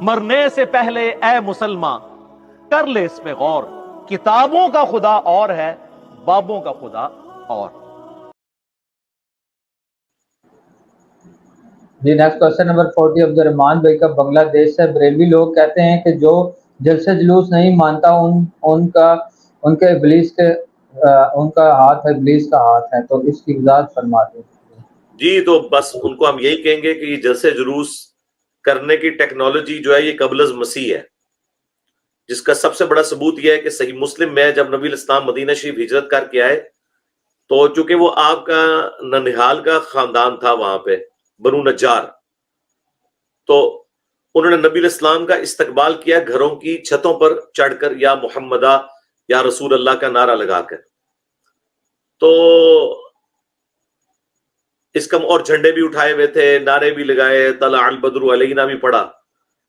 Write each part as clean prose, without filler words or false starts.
مرنے سے پہلے اے مسلمان کر لے اس پہ غور، کتابوں کا خدا اور ہے، بابوں کا خدا اور۔ جی نیکسٹ کوشچن نمبر 40 عبد الرحمان بھائی کا بنگلہ دیش سے۔ بریلوی لوگ کہتے ہیں کہ جو جلسے جلوس نہیں مانتا ان کا ہاتھ ہے، ابلیس کا ہاتھ ہے، تو اس کی وضاحت فرما دیں۔ جی تو بس ان کو ہم یہی کہیں گے کہ یہ جلسے جلوس کرنے کی ٹیکنالوجی جو ہے یہ قبل از مسیح ہے، جس کا سب سے بڑا ثبوت یہ ہے کہ صحیح مسلم میں جب نبی الاسلام مدینہ شریف ہجرت کر کے آئے تو چونکہ وہ آپ کا ننہال کا خاندان تھا وہاں پہ بنو نجار، تو انہوں نے نبی الاسلام کا استقبال کیا گھروں کی چھتوں پر چڑھ کر، یا محمدہ یا رسول اللہ کا نعرہ لگا کر، تو اس کا اور جھنڈے بھی اٹھائے ہوئے تھے، نعرے بھی لگائے، طلع البدر علینا بھی پڑھا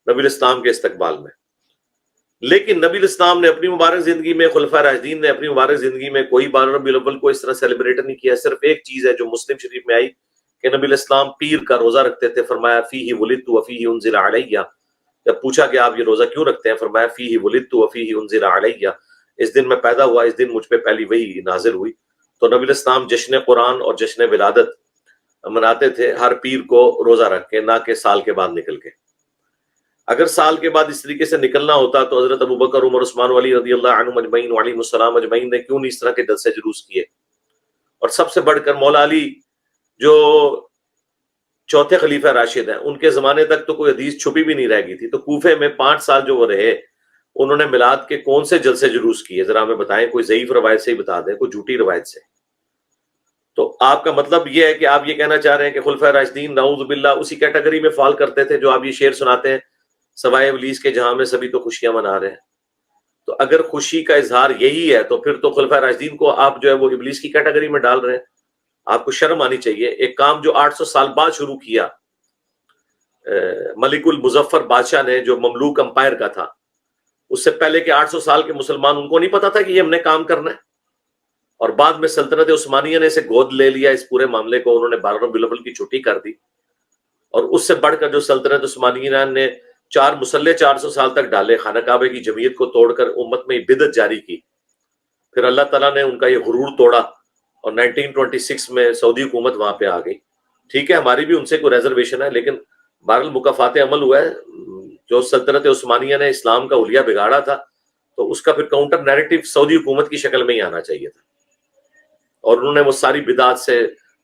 نبی الاسلام کے استقبال میں۔ لیکن نبی الاسلام نے اپنی مبارک زندگی میں، خلفائے راشدین نے اپنی مبارک زندگی میں کوئی 12 ربیع الاول کو اس طرح سیلیبریٹ نہیں کیا۔ صرف ایک چیز ہے جو مسلم شریف میں آئی کہ نبی الاسلام پیر کا روزہ رکھتے تھے، فرمایا فیہ ولدت وفیہ انزل علیہ۔ جب پوچھا کہ آپ یہ روزہ کیوں رکھتے ہیں، فرمایا فیہ ولدت وفیہ انزل علیہ، اس دن میں پیدا ہوا، اس دن مجھ پہ پہلی وحی نازل ہوئی۔ تو نبی الاسلام جشن قرآن اور جشن ولادت مناتے تھے ہر پیر کو روزہ رکھ کے، نہ کہ سال کے بعد نکل کے۔ اگر سال کے بعد اس طریقے سے نکلنا ہوتا تو حضرت ابوبکر، عمر، عثمان، علی رضی اللہ عنہم اجمعین وعلیہم السلام اجمعین نے کیوں نہیں اس طرح کے جلسے جلوس کیے؟ اور سب سے بڑھ کر مولا علی جو چوتھے خلیفہ راشد ہیں، ان کے زمانے تک تو کوئی حدیث چھپی بھی نہیں رہ گئی تھی، تو کوفے میں 5 سال جو وہ رہے انہوں نے میلاد کے کون سے جلسے جلوس کیے؟ ذرا ہمیں بتائیں، کوئی ضعیف روایت سے ہی بتا دیں، کوئی جھوٹی روایت سے۔ تو آپ کا مطلب یہ ہے کہ آپ یہ کہنا چاہ رہے ہیں کہ خلفائے راشدین نعوذ باللہ اسی کیٹیگری میں فال کرتے تھے جو آپ یہ شعر سناتے ہیں، سوائے ابلیس کے جہاں میں سبھی تو خوشیاں منا رہے ہیں۔ تو اگر خوشی کا اظہار یہی ہے تو پھر تو خلفائے راشدین کو آپ جو ہے وہ ابلیس کی کیٹیگری میں ڈال رہے ہیں۔ آپ کو شرم آنی چاہیے۔ ایک کام جو 800 سال بعد شروع کیا ملک المظفر بادشاہ نے، جو مملوک امپائر کا تھا، اس سے پہلے کہ 800 سال کے مسلمان، ان کو نہیں پتا تھا کہ یہ ہم نے کام کرنا ہے؟ اور بعد میں سلطنت عثمانیہ نے اسے گود لے لیا، اس پورے معاملے کو انہوں نے 12 ربیع الاول کی چھٹی کر دی۔ اور اس سے بڑھ کر جو سلطنت عثمانیہ نے 4 مسلح 400 سال تک ڈالے، خانہ کعبہ کی جمعیت کو توڑ کر امت میں بدعت جاری کی، پھر اللہ تعالیٰ نے ان کا یہ غرور توڑا اور 1926 میں سعودی حکومت وہاں پہ آ گئی۔ ٹھیک ہے، ہماری بھی ان سے کوئی ریزرویشن ہے، لیکن بہرحال مکافات عمل ہوا ہے۔ جو سلطنت عثمانیہ نے اسلام کا حلیہ بگاڑا تھا تو اس کا پھر کاؤنٹر نیریٹو سعودی حکومت کی شکل میں ہی آنا چاہیے تھا، اور انہوں نے وہ ساری بدعات سے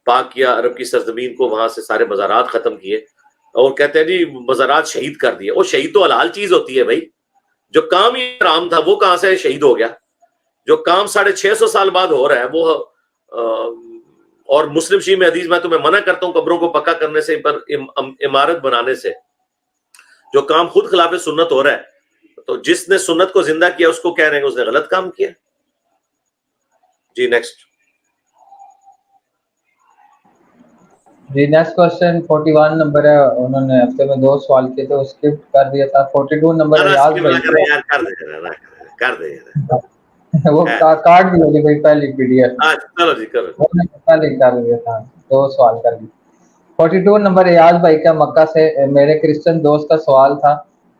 پاک کیا، عرب کی سرزمین کو وہاں سے سارے مزارات ختم کیے، اور کہتے ہیں جی مزارات شہید کر دیے۔ وہ شہید تو حلال چیز ہوتی ہے بھائی، جو کام ہی حرام تھا وہ کہاں سے شہید ہو گیا؟ جو کام 650 سال بعد ہو رہا ہے وہ اور مسلم شریف میں حدیث، میں تمہیں منع کرتا ہوں قبروں کو پکا کرنے سے، پر عمارت بنانے سے، جو کام خود خلاف سنت ہو رہا ہے، تو جس نے سنت کو زندہ کیا اس کو کہہ رہے ہیں کہ اس نے غلط کام کیا۔ جی نیکسٹ۔ جی نیکسٹ کوشچن 41 نمبر ہے، انہوں نے ہفتے میں 2 سوال کیے تو اسکپ کر دیا تھا۔ 42 نمبر ریاض بھائی کر دے وہ کارڈ بھی ہوگی بھائی پہلی پی ڈی ایف، چلو جی کرو۔ پہلے کر دیا تھا، 2 سوال کر دی۔ 42 نمبر ریاض بھائی کا مکہ سے۔ میرے کرسچن دوست کا سوال تھا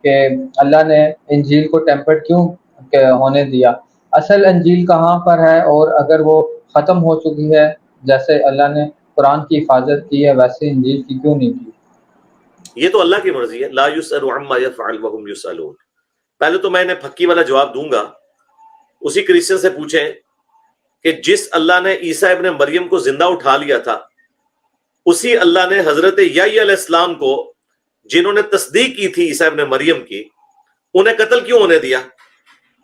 کہ اللہ نے انجیل کو ٹیمپرڈ کیوں ہونے دیا؟ اصل انجیل کہاں پر ہے؟ اور اگر وہ ختم ہو چکی ہے جیسے اللہ نے قرآن کی حفاظت کی ہے، ویسے انجیل کی کیوں نہیں کی؟ یہ تو اللہ کی مرضی ہے، لا یسأل عما یفعل وهم یسألون۔ پہلے تو میں انہیں پھکی والا جواب دوں گا، اسی کرسچن سے پوچھیں کہ جس اللہ نے عیسیٰ ابن مریم کو زندہ اٹھا لیا تھا، اسی اللہ نے حضرت یحییٰ علیہ السلام کو، جنہوں نے تصدیق کی تھی عیسیٰ ابن مریم کی، انہیں قتل کیوں ہونے دیا؟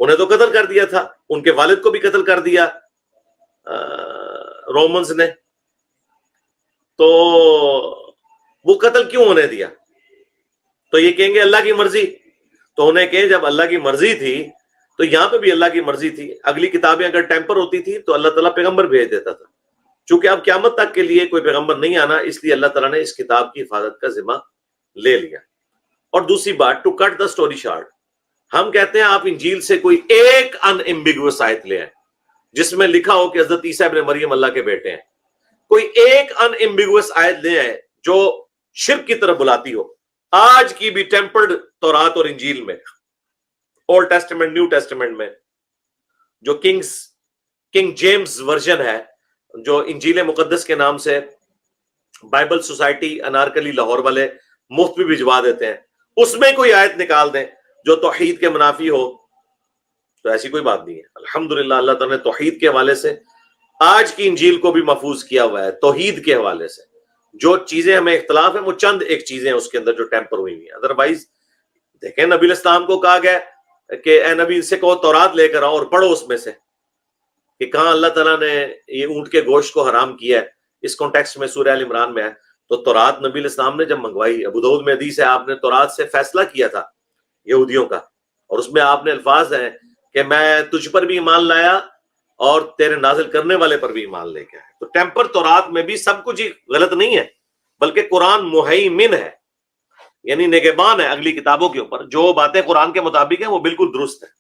انہیں تو قتل کر دیا تھا، ان کے والد کو بھی قتل کر دیا رومنز نے، تو وہ قتل کیوں ہونے دیا؟ تو یہ کہیں گے اللہ کی مرضی۔ تو انہیں کہیں جب اللہ کی مرضی تھی تو یہاں پہ بھی اللہ کی مرضی تھی، اگلی کتابیں اگر ٹیمپر ہوتی تھی تو اللہ تعالیٰ پیغمبر بھیج دیتا تھا۔ چونکہ اب قیامت تک کے لیے کوئی پیغمبر نہیں آنا، اس لیے اللہ تعالیٰ نے اس کتاب کی حفاظت کا ذمہ لے لیا۔ اور دوسری بات، to cut the story short, ہم کہتے ہیں آپ انجیل سے کوئی ایک ان ایمبیگوس آیت لے آئیں جس میں لکھا ہو کہ حضرت عیسیٰ ابن مریم اللہ کے بیٹے ہیں۔ کوئی ایک ان ایمبیگوس آیت لے آئیں جو شرک کی طرف بلاتی ہو، آج کی بھی ٹیمپرڈ تورات اور انجیل میں، اولڈ ٹیسٹمنٹ نیو ٹیسٹمنٹ میں، جو کنگ جیمز ورژن ہے، جو انجیل مقدس کے نام سے بائبل سوسائٹی انارکلی لاہور والے مفت بھی بھجوا دیتے ہیں، اس میں کوئی آیت نکال دیں جو توحید کے منافی ہو، تو ایسی کوئی بات نہیں ہے۔ الحمدللہ اللہ تعالیٰ نے توحید کے حوالے سے آج کی انجیل کو بھی محفوظ کیا ہوا ہے، توحید کے حوالے سے جو چیزیں ہمیں اختلاف ہیں وہ چند ایک چیزیں ہیں اس کے اندر جو ٹیمپر ہوئی ہوئی ہیں، ادروائز دیکھیں نبی الاسلام کو کہا گیا کہ اے نبی سے کہو تورات لے کر آؤ اور پڑھو اس میں سے کہ کہاں اللہ تعالیٰ نے یہ اونٹ کے گوشت کو حرام کیا ہے، اس کانٹیکسٹ میں سورہ ال عمران میں ہے۔ تو تورات نبی الاسلام نے جب منگوائی، ابو داؤد میں حدیث ہے آپ نے تورات سے فیصلہ کیا تھا یہودیوں کا، اور اس میں آپ نے الفاظ ہیں کہ میں تجھ پر بھی ایمان لایا اور تیرے نازل کرنے والے پر بھی ایمان لے کے آیا۔ تو ٹیمپر تورات میں بھی سب کچھ ہی غلط نہیں ہے، بلکہ قرآن مہیمن ہے، یعنی نگہبان ہے اگلی کتابوں کے اوپر، جو باتیں قرآن کے مطابق ہیں وہ بالکل درست ہیں۔